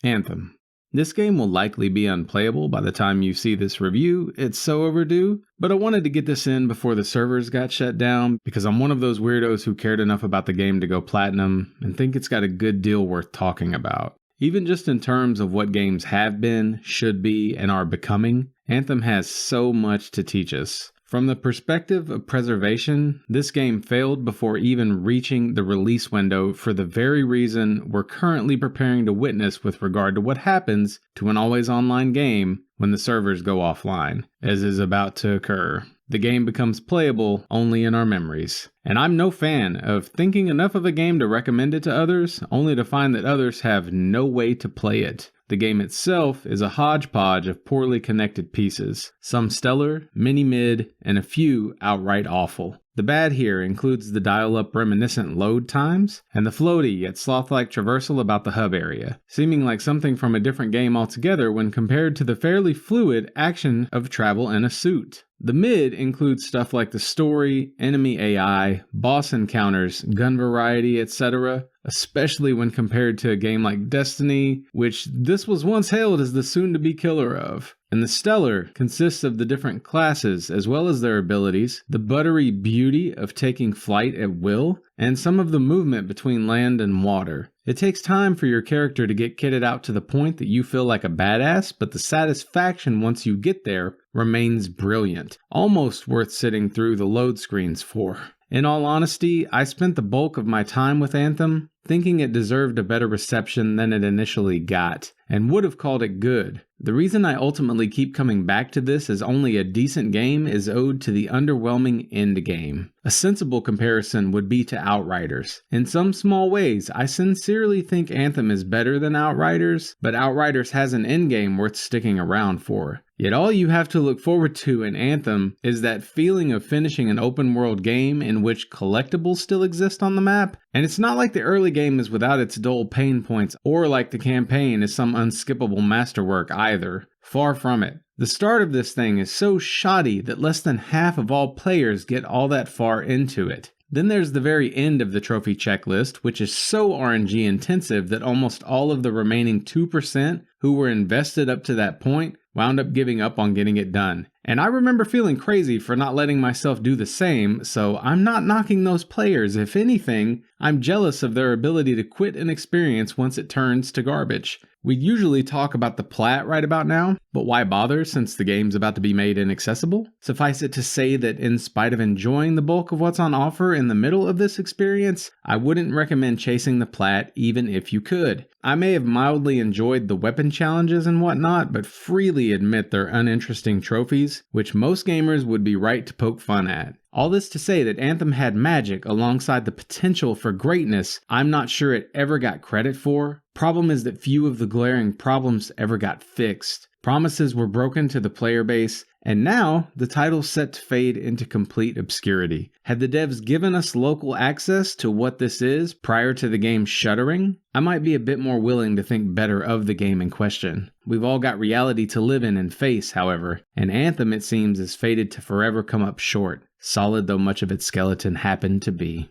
Anthem. This game will likely be unplayable by the time you see this review, it's so overdue, but I wanted to get this in before the servers got shut down because I'm one of those weirdos who cared enough about the game to go platinum and think it's got a good deal worth talking about. Even just in terms of what games have been, should be, and are becoming, Anthem has so much to teach us. From the perspective of preservation, this game failed before even reaching the release window for the very reason we're currently preparing to witness with regard to what happens to an always online game when the servers go offline, as is about to occur. The game becomes playable only in our memories. And I'm no fan of thinking enough of a game to recommend it to others, only to find that others have no way to play it. The game itself is a hodgepodge of poorly connected pieces, some stellar, many mid, and a few outright awful. The bad here includes the dial-up reminiscent load times, and the floaty yet sloth-like traversal about the hub area, seeming like something from a different game altogether when compared to the fairly fluid action of travel in a suit. The mid includes stuff like the story, enemy AI, boss encounters, gun variety, etc., especially when compared to a game like Destiny, which this was once hailed as the soon-to-be killer of. And the stellar consists of the different classes as well as their abilities, the buttery beauty of taking flight at will, and some of the movement between land and water. It takes time for your character to get kitted out to the point that you feel like a badass, but the satisfaction once you get there remains brilliant, almost worth sitting through the load screens for. In all honesty, I spent the bulk of my time with Anthem thinking it deserved a better reception than it initially got, and would have called it good. The reason I ultimately keep coming back to this as only a decent game is owed to the underwhelming end game. A sensible comparison would be to Outriders. In some small ways, I sincerely think Anthem is better than Outriders, but Outriders has an endgame worth sticking around for. Yet all you have to look forward to in Anthem is that feeling of finishing an open world game in which collectibles still exist on the map. And it's not like the early game is without its dull pain points or like the campaign is some unskippable masterwork either. Far from it. The start of this thing is so shoddy that less than half of all players get all that far into it. Then there's the very end of the trophy checklist, which is so RNG intensive that almost all of the remaining 2% who were invested up to that point wound up giving up on getting it done. And I remember feeling crazy for not letting myself do the same, so I'm not knocking those players. If anything, I'm jealous of their ability to quit an experience once it turns to garbage. We'd usually talk about the plat right about now, but why bother since the game's about to be made inaccessible? Suffice it to say that in spite of enjoying the bulk of what's on offer in the middle of this experience, I wouldn't recommend chasing the plat even if you could. I may have mildly enjoyed the weapon challenges and whatnot, but freely admit they're uninteresting trophies, which most gamers would be right to poke fun at. All this to say that Anthem had magic alongside the potential for greatness I'm not sure it ever got credit for. Problem is that few of the glaring problems ever got fixed. Promises were broken to the player base, and now the title's set to fade into complete obscurity. Had the devs given us local access to what this is prior to the game shuttering, I might be a bit more willing to think better of the game in question. We've all got reality to live in and face, however, and Anthem, it seems, is fated to forever come up short, solid though much of its skeleton happened to be.